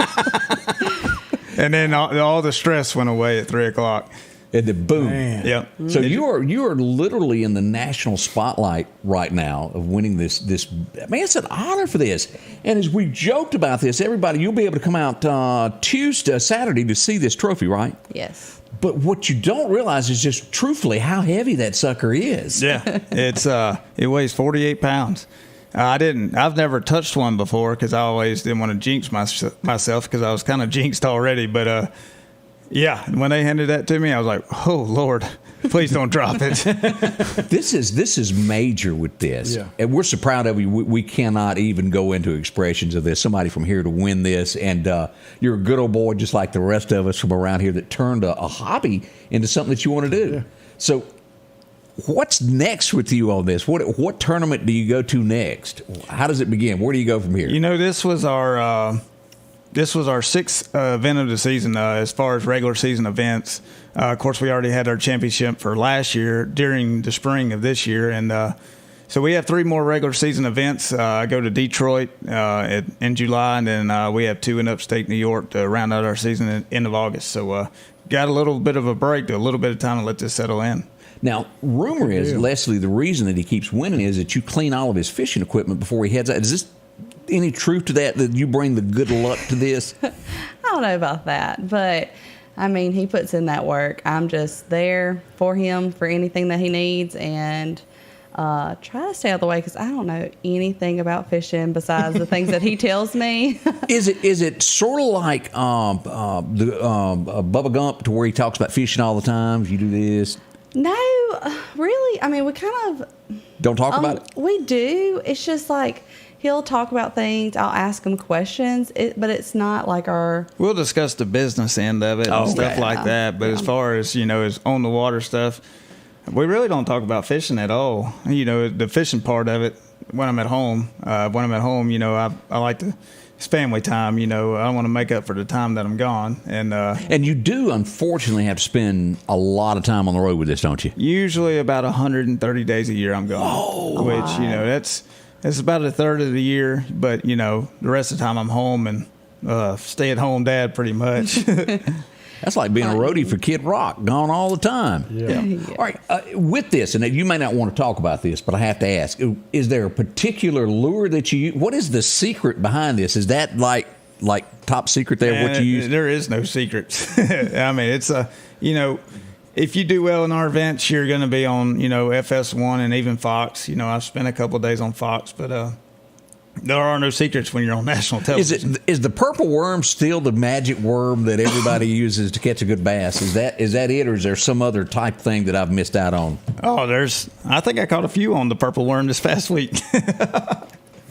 it. And then all the stress went away at 3 o'clock. And then boom. Man. Yep. So you are literally in the national spotlight right now of winning this. Man, it's an honor for this. And as we joked about this, everybody, you'll be able to come out Saturday to see this trophy, right? Yes. But what you don't realize is just truthfully how heavy that sucker is. Yeah, it weighs 48 pounds. I've never touched one before because I always didn't want to jinx myself because I was kind of jinxed already. But yeah, when they handed that to me, I was like, oh, Lord, please don't drop it. This is major with this. Yeah. And we're so proud of you. We cannot even go into expressions of this. Somebody from here to win this. And you're a good old boy, just like the rest of us from around here that turned a hobby into something that you want to do. Yeah. So what's next with you on this? What tournament do you go to next? How does it begin? Where do you go from here? You know, this was our sixth event of the season as far as regular season events. Of course, we already had our championship for last year during the spring of this year. And so we have 3 more regular season events. I go to Detroit in July, and then we have 2 in upstate New York to round out our season at the end of August. So got a little bit of a break, a little bit of time to let this settle in. Now, rumor is, Leslie, the reason that he keeps winning is that you clean all of his fishing equipment before he heads out. Is this any truth to that you bring the good luck to this? I don't know about that, but I mean, he puts in that work. I'm just there for him for anything that he needs, and try to stay out of the way because I don't know anything about fishing besides the things that he tells me. Is it sort of like Bubba Gump to where he talks about fishing all the time? You do this? No, really. I mean, we kind of don't talk about it. We do. It's just like he'll talk about things. I'll ask him questions, but it's not like our. We'll discuss the business end of it and stuff like that. But as far as as on the water stuff, we really don't talk about fishing at all. The fishing part of it when I'm at home. I like to. It's family time, I don't want to make up for the time that I'm gone. And you do, unfortunately, have to spend a lot of time on the road with this, don't you? Usually about 130 days a year I'm gone. Oh, which, that's about a third of the year. But, the rest of the time I'm home and stay-at-home dad pretty much. That's like being a roadie for Kid Rock, gone all the time. Yeah. All right, with this, and you may not want to talk about this, but I have to ask, is there a particular lure that you use? What is the secret behind this? Is that like top secret there, what you use? There is no secrets. I mean, it's if you do well in our events, you're going to be on, FS1 and even Fox. I've spent a couple of days on Fox, but there are no secrets when you're on national television. Is the purple worm still the magic worm that everybody uses to catch a good bass? Is that it, or is there some other type thing that I've missed out on? Oh, I think I caught a few on the purple worm this past week.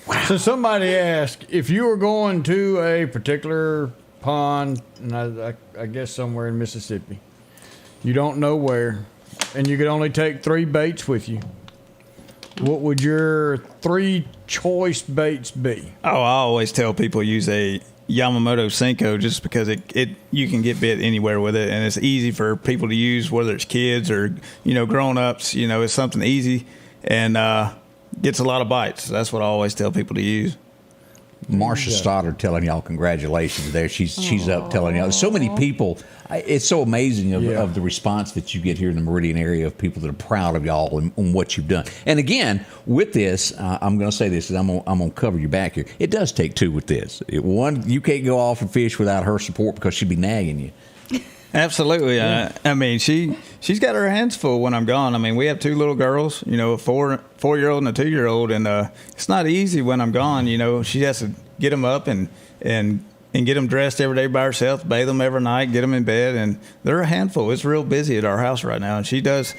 Wow. So somebody asked, if you were going to a particular pond, and I guess somewhere in Mississippi, you don't know where, and you could only take 3 baits with you, what would your 3 choice baits be? Oh, I always tell people use a Yamamoto Senko just because you can get bit anywhere with it, and it's easy for people to use, whether it's kids or grown-ups. It's something easy and gets a lot of bites. That's what I always tell people to use. Marcia Stoddard telling y'all congratulations there. She's up telling y'all. So many people. It's so amazing of the response that you get here in the Meridian area of people that are proud of y'all and what you've done. And again, with this, I'm going to say this, I'm going to cover your back here. It does take 2 with this. One, you can't go off and fish without her support because she'd be nagging you. Absolutely. I mean, she's got her hands full when I'm gone. I mean, we have 2 little girls, a 4-year-old and a 2-year-old, and it's not easy when I'm gone. She has to get them up and get them dressed every day by herself, bathe them every night, get them in bed, and they're a handful. It's real busy at our house right now, and she does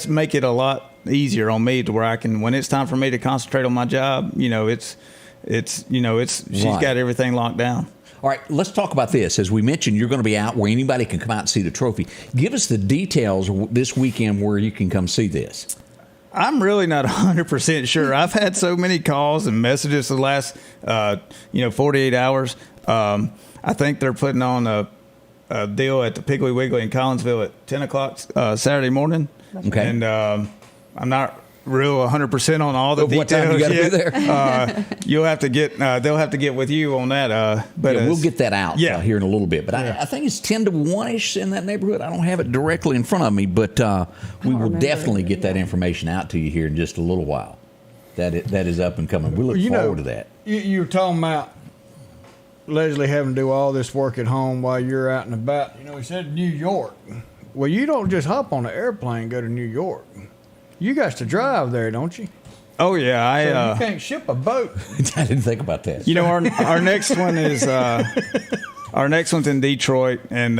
make it a lot easier on me to where I can, when it's time for me to concentrate on my job, she's got everything locked down. All right, let's talk about this. As we mentioned, you're going to be out where anybody can come out and see the trophy. Give us the details this weekend where you can come see this. I'm really not 100% sure. I've had so many calls and messages the last, 48 hours. I think they're putting on a deal at the Piggly Wiggly in Collinsville at 10 o'clock Saturday morning. Okay. And I'm not real 100% on all the details. What time you got to be there? You'll have to get. They'll have to get with you on that. But we'll get that out here in a little bit. But yeah. I think it's 10 to 1-ish in that neighborhood. I don't have it directly in front of me, but we will definitely get that information out to you here in just a little while. That is up and coming. We look forward to that. You were talking about Leslie having to do all this work at home while you're out and about. He said New York. Well, you don't just hop on an airplane and go to New York. You got to drive there, don't you? Oh yeah, you can't ship a boat. I didn't think about that. Our next one is our next one's in Detroit, and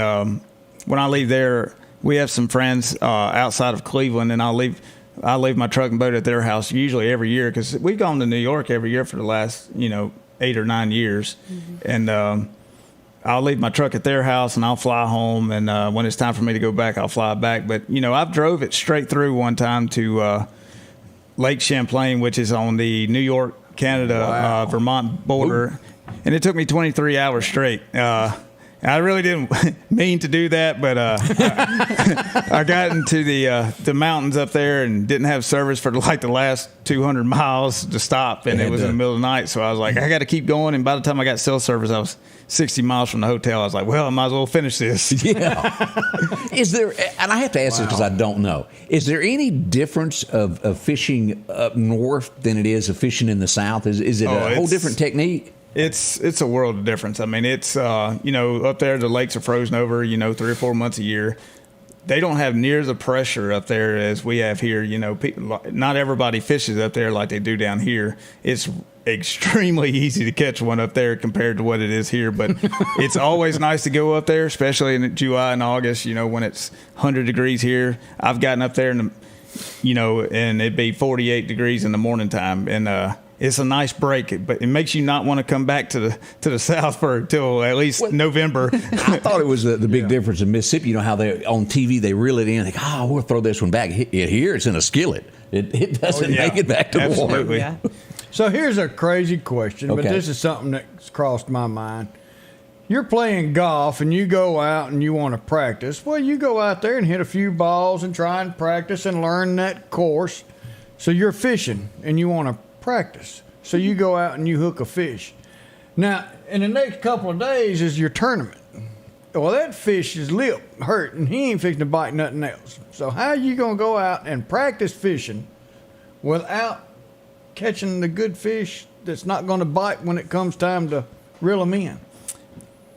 when I leave there, we have some friends outside of Cleveland, and I leave my truck and boat at their house usually every year because we've gone to New York every year for the last 8 or 9 years, and I'll leave my truck at their house and I'll fly home, and when it's time for me to go back, I'll fly back. But I've drove it straight through one time to Lake Champlain, which is on the New York, Canada, Vermont border, and it took me 23 hours straight. I really didn't mean to do that, but I got into the mountains up there and didn't have service for the last 200 miles to stop, and it was in the middle of the night. So I was like, I got to keep going. And by the time I got cell service, I was 60 miles from the hotel. I was like, well, I might as well finish this. Yeah. Is there? And I have to ask this because I don't know. Is there any difference of fishing up north than it is of fishing in the south? Is it a whole different technique? It's a world of difference. I mean, it's up there the lakes are frozen over 3 or 4 months a year. They don't have near the pressure up there as we have here. People, not everybody fishes up there like they do down here. It's extremely easy to catch one up there compared to what it is here. But it's always nice to go up there, especially in July and August. When it's 100 degrees here. I've gotten up there and it'd be 48 degrees in the morning time, and it's a nice break, but it makes you not want to come back to the south till at least November. I thought it was the big difference in Mississippi. How they on TV they reel it in, like, we'll throw this one back. Here it's in a skillet. It doesn't make it back to the water. Yeah. So here's a crazy question, but this is something that's crossed my mind. You're playing golf and you go out and you want to practice. Well, you go out there and hit a few balls and try and practice and learn that course. So you're fishing and you want to practice. So you go out and you hook a fish. Now, in the next couple of days is your tournament. Well, that fish's lip hurt and he ain't fixing to bite nothing else. So how are you going to go out and practice fishing without catching the good fish that's not going to bite when it comes time to reel them in?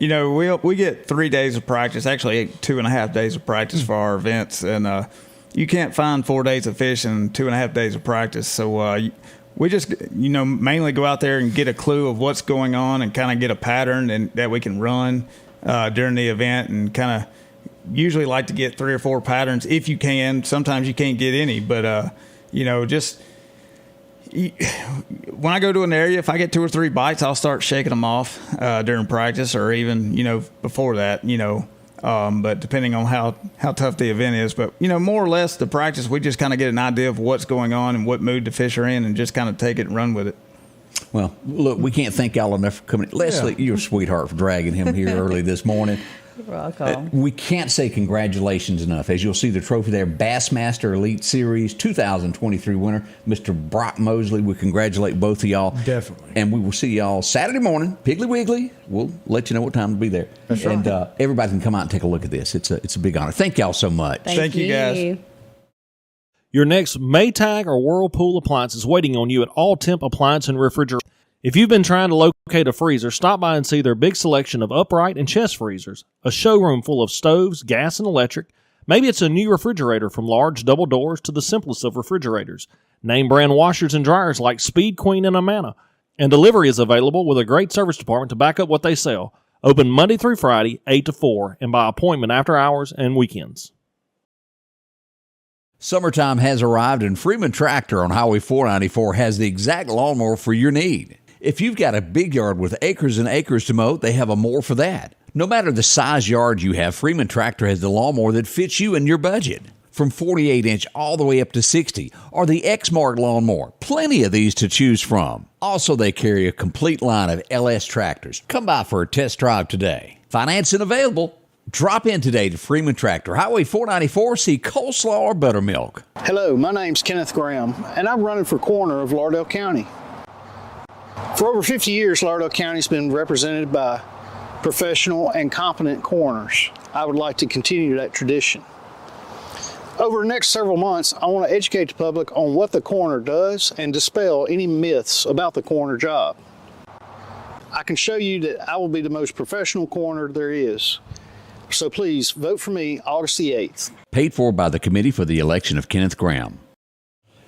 you know, we get 3 days of practice, actually 2.5 days of practice for our events, and you can't find 4 days of fishing and 2.5 days of practice. So we just, you know, mainly go out there and get a clue of what's going on and kind of get a pattern and that we can run during the event, and kind of usually like to get 3 or 4 patterns if you can. Sometimes you can't get any, but you know, just when I go to an area, if I get 2 or 3 bites, I'll start shaking them off during practice, or even, you know, before that, you know. But depending on how tough the event is, but, you know, more or less the practice, we just kind of get an idea of what's going on and what mood the fish are in, and just kind of take it and run with it. Well, look, we can't thank y'all enough for coming. Leslie, you're a sweetheart for dragging him here early this morning. You're welcome. We can't say congratulations enough. As you'll see the trophy there, Bassmaster Elite Series 2023 winner, Mr. Brock Mosley. We congratulate both of y'all. Definitely. And we will see y'all Saturday morning, Piggly Wiggly. We'll let you know what time to be there. That's and right. Everybody can come out and take a look at this. It's a big honor. Thank y'all so much. Thank you, guys. Your next Maytag or Whirlpool appliance is waiting on you at All Temp Appliance and Refrigerator. If you've been trying to locate a freezer, stop by and see their big selection of upright and chest freezers, a showroom full of stoves, gas, and electric. Maybe it's a new refrigerator, from large double doors to the simplest of refrigerators. Name brand washers and dryers like Speed Queen and Amana. And delivery is available with a great service department to back up what they sell. Open Monday through Friday, 8 to 4, and by appointment after hours and weekends. Summertime has arrived, and Freeman Tractor on Highway 494 has the exact lawnmower for your need. If you've got a big yard with acres and acres to mow, they have a mower for that. No matter the size yard you have, Freeman Tractor has the lawnmower that fits you and your budget. From 48-inch all the way up to 60, or the X-Mark lawnmower. Plenty of these to choose from. Also, they carry a complete line of LS tractors. Come by for a test drive today. Financing available. Drop in today to Freeman Tractor, Highway 494, see coleslaw or buttermilk. Hello, my name's Kenneth Graham, and I'm running for coroner of Lauderdale County. For over 50 years, Lauderdale County's been represented by professional and competent coroners. I would like to continue that tradition. Over the next several months, I want to educate the public on what the coroner does and dispel any myths about the coroner job. I can show you that I will be the most professional coroner there is. So please vote for me August the 8th. Paid for by the Committee for the Election of Kenneth Graham.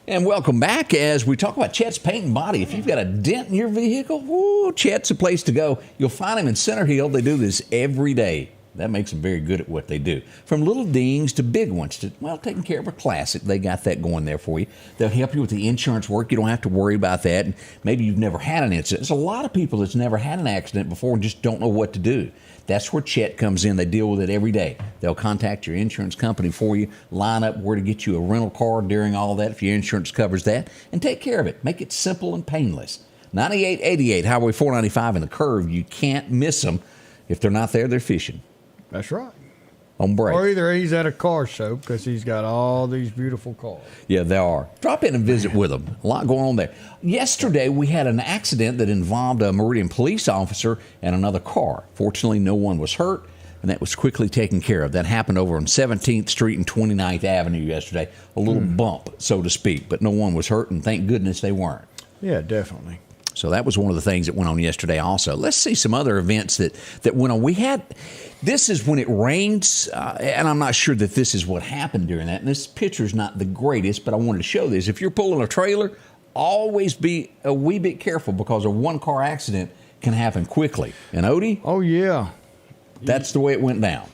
And welcome back as we talk about Chet's Paint and Body. If you've got a dent in your vehicle, woo, Chet's a place to go. You'll find him in Center Hill. They do this every day. That makes them very good at what they do. From little dings to big ones to, well, taking care of a classic. They got that going there for you. They'll help you with the insurance work. You don't have to worry about that. And maybe you've never had an incident. There's a lot of people that's never had an accident before and just don't know what to do. That's where Chet comes in. They deal with it every day. They'll contact your insurance company for you, line up where to get you a rental car during all that if your insurance covers that, and take care of it. Make it simple and painless. 9888 Highway 495 in the Curve. You can't miss them. If they're not there, they're fishing. That's right. On break. Or either he's at a car show because he's got all these beautiful cars. Yeah, they are. Drop in and visit with them. A lot going on there. Yesterday, we had an accident that involved a Meridian police officer and another car. Fortunately, no one was hurt, and that was quickly taken care of. That happened over on 17th Street and 29th Avenue yesterday. A little bump, so to speak, but no one was hurt, and thank goodness they weren't. Yeah, definitely. So that was one of the things that went on yesterday also. Let's see some other events that went on. This is when it rains, and I'm not sure that this is what happened during that. And this picture's not the greatest, but I wanted to show this. If you're pulling a trailer, always be a wee bit careful because a one-car accident can happen quickly. And Odie? Oh, yeah. That's the way it went down.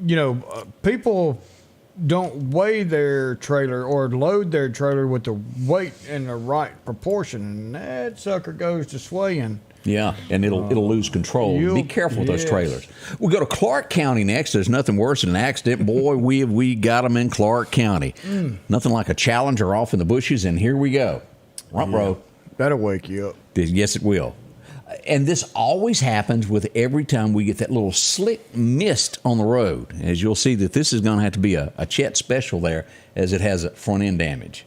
You know, people don't weigh their trailer or load their trailer with the weight in the right proportion, and that sucker goes to swaying. Yeah, and it'll lose control. Be careful with those trailers. We'll go to Clark County next. There's nothing worse than an accident. Boy, we got them in Clark County. Nothing like a Challenger off in the bushes, and here we go. Rump row. That'll wake you up. Yes, it will. And this always happens with every time we get that little slick mist on the road. As you'll see that this is going to have to be a Chet special there as it has a front end damage.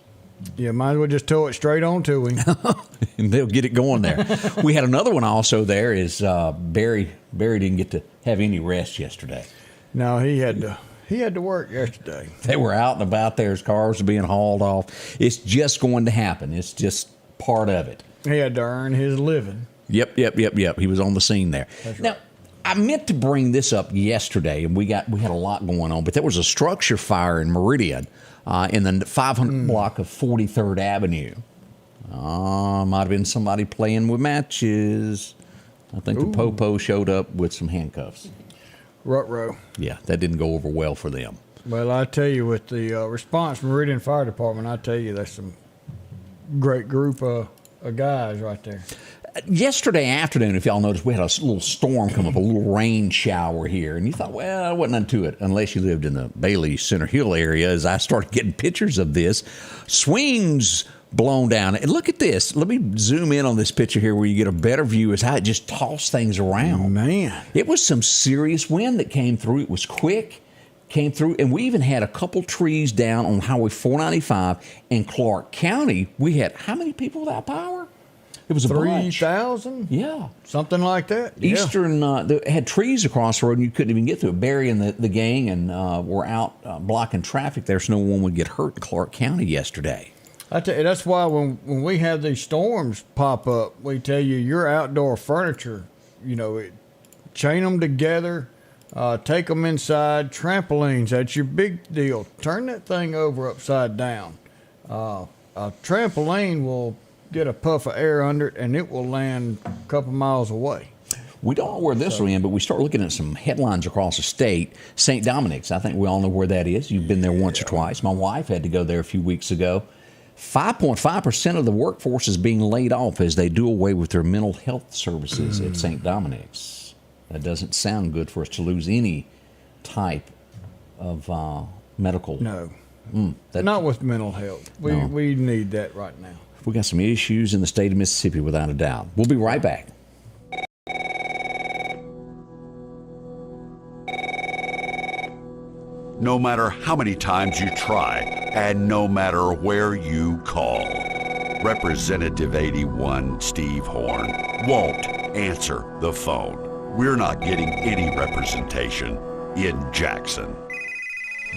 Yeah, might as well just tow it straight on to him. And they'll get it going there. We had another one also there is Barry. Barry didn't get to have any rest yesterday. No, he had to work yesterday. They were out and about there. His cars were being hauled off. It's just going to happen. It's just part of it. He had to earn his living. Yep. He was on the scene there. That's right. Now, I meant to bring this up yesterday, and we had a lot going on, but there was a structure fire in Meridian in the 500 block of 43rd Avenue. Might have been somebody playing with matches. I think the popo showed up with some handcuffs. Ruh-roh. Yeah, that didn't go over well for them. Well, I tell you, with the response Meridian Fire Department, I tell you, that's some great group of guys right there. Yesterday afternoon, if y'all noticed, we had a little storm come up, a little rain shower here. And you thought, well, there wasn't none to it unless you lived in the Bailey Center Hill area. As I started getting pictures of this, swings blown down. And look at this. Let me zoom in on this picture here where you get a better view as how it just tossed things around. Man. It was some serious wind that came through. It was quick, came through. And we even had a couple trees down on Highway 495 in Clark County. We had how many people without power? It was a 3,000? Yeah. Something like that? Eastern, they had trees across the road and you couldn't even get through it. Barry and the gang and were out blocking traffic there so no one would get hurt in Clark County yesterday. I tell you, that's why when we have these storms pop up, we tell you your outdoor furniture, chain them together, take them inside. Trampolines, that's your big deal. Turn that thing over upside down. A trampoline will get a puff of air under it, and it will land a couple miles away. We don't know where this will end, but we start looking at some headlines across the state. St. Dominic's, I think we all know where that is. You've been there once or twice. My wife had to go there a few weeks ago. 5.5% of the workforce is being laid off as they do away with their mental health services at St. Dominic's. That doesn't sound good for us to lose any type of medical. No, not with mental health. We need that right now. We got some issues in the state of Mississippi, without a doubt. We'll be right back. No matter how many times you try, and no matter where you call, Representative 81 Steve Horn won't answer the phone. We're not getting any representation in Jackson.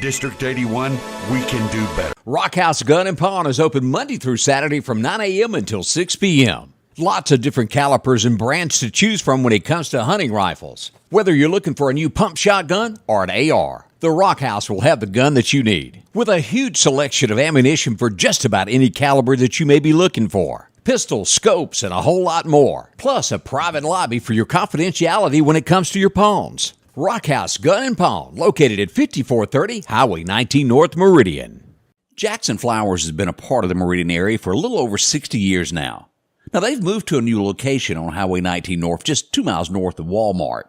District 81, we can do better. Rock House Gun and Pawn is open Monday through Saturday from 9 a.m. until 6 p.m. Lots of different calibers and brands to choose from when it comes to hunting rifles. Whether you're looking for a new pump shotgun or an AR, the Rock House will have the gun that you need. With a huge selection of ammunition for just about any caliber that you may be looking for. Pistols, scopes, and a whole lot more. Plus a private lobby for your confidentiality when it comes to your pawns. Rock House Gun and Pawn, located at 5430 Highway 19 North Meridian. Jackson Flowers has been a part of the Meridian area for a little over 60 years now. Now, they've moved to a new location on Highway 19 North, just 2 miles north of Walmart.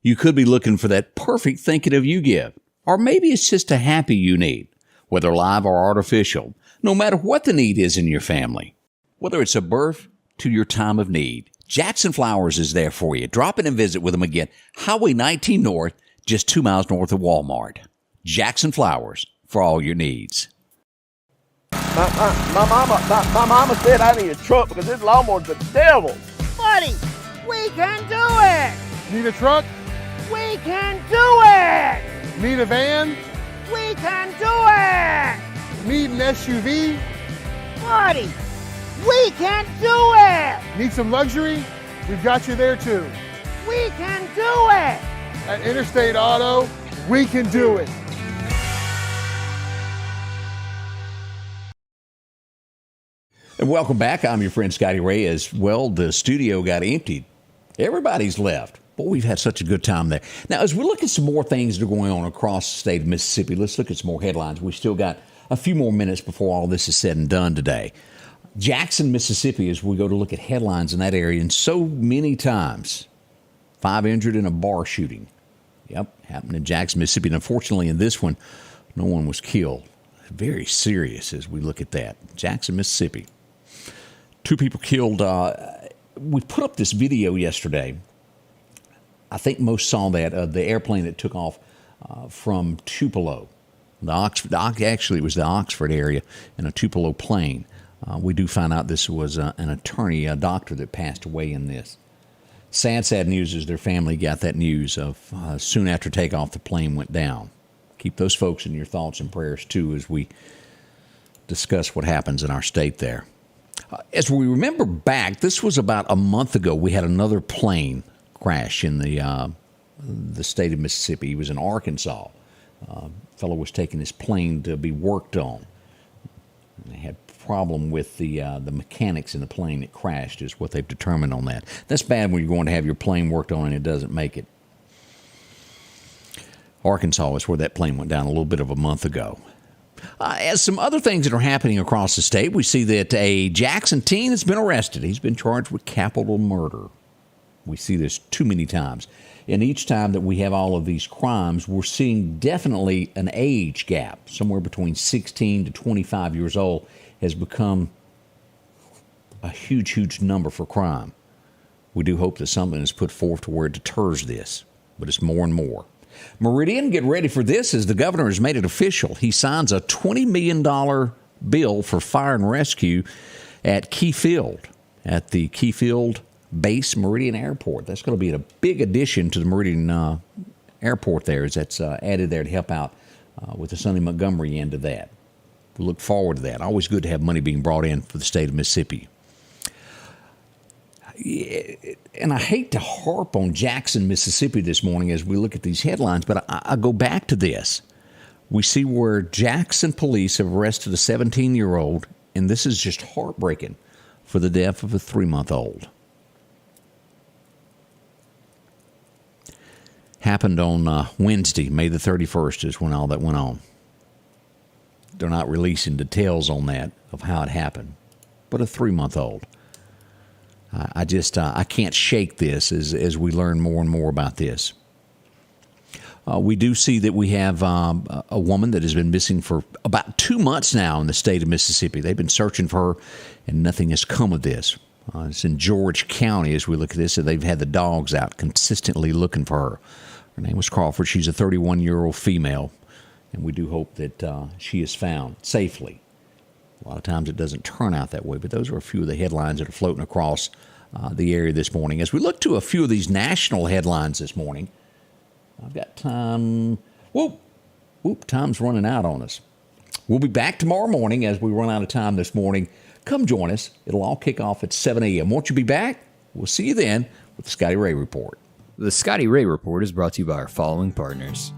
You could be looking for that perfect thinking of you gift. Or maybe it's just a happy you need, whether live or artificial, no matter what the need is in your family. Whether it's a birth to your time of need, Jackson Flowers is there for you. Drop in and visit with them again. Highway 19 North, just 2 miles north of Walmart. Jackson Flowers, for all your needs. My mama said I need a truck because this lawnmower's the devil. Buddy, we can do it! Need a truck? We can do it! Need a van? We can do it! Need an SUV? Buddy, we can do it! Need some luxury? We've got you there too. We can do it! At Interstate Auto, we can do it. And welcome back. I'm your friend Scotty Ray. As well, the studio got emptied. Everybody's left. Boy, we've had such a good time there. Now, as we look at some more things that are going on across the state of Mississippi, let's look at some more headlines. We've still got a few more minutes before all this is said and done today. Jackson, Mississippi, as we go to look at headlines in that area, and so many times, 5 injured in a bar shooting. Yep, happened in Jackson, Mississippi. And unfortunately, in this one, no one was killed. Very serious as we look at that. Jackson, Mississippi. 2 people killed. We put up this video yesterday. I think most saw that, the airplane that took off from Tupelo. Actually, it was the Oxford area in a Tupelo plane. We do find out this was an attorney, a doctor that passed away in this. Sad news is their family got that news of soon after takeoff, the plane went down. Keep those folks in your thoughts and prayers, too, as we discuss what happens in our state there. As we remember back, this was about a month ago, we had another plane crash in the the state of Mississippi. He was in Arkansas. Fellow was taking his plane to be worked on. They had a problem with the mechanics in the plane that crashed, is what they've determined on that. That's bad when you're going to have your plane worked on and it doesn't make it. Arkansas is where that plane went down a little bit of a month ago. As some other things that are happening across the state, we see that a Jackson teen has been arrested. He's been charged with capital murder. We see this too many times. And each time that we have all of these crimes, we're seeing definitely an age gap. Somewhere between 16 to 25 years old has become a huge, huge number for crime. We do hope that something is put forth to where it deters this, but it's more and more. Meridian, get ready for this as the governor has made it official. He signs a $20 million bill for fire and rescue at Key Field, at the Key Field Base Meridian Airport. That's going to be a big addition to the Meridian Airport there, as that's added there to help out with the Sonny Montgomery end of that. We look forward to that. Always good to have money being brought in for the state of Mississippi. And I hate to harp on Jackson, Mississippi this morning as we look at these headlines, but I go back to this. We see where Jackson police have arrested a 17-year-old, and this is just heartbreaking, for the death of a 3-month-old. Happened on Wednesday, May the 31st is when all that went on. They're not releasing details on that of how it happened, but a 3-month-old. I can't shake this as we learn more and more about this. We do see that we have a woman that has been missing for about 2 months now in the state of Mississippi. They've been searching for her, and nothing has come of this. It's in George County as we look at this, and they've had the dogs out consistently looking for her. Her name was Crawford. She's a 31-year-old female, and we do hope that she is found safely. A lot of times it doesn't turn out that way, but those are a few of the headlines that are floating across the area this morning. As we look to a few of these national headlines this morning, I've got time. Time's running out on us. We'll be back tomorrow morning as we run out of time this morning. Come join us. It'll all kick off at 7 a.m. Won't you be back? We'll see you then with the Scotty Ray Report. The Scotty Ray Report is brought to you by our following partners: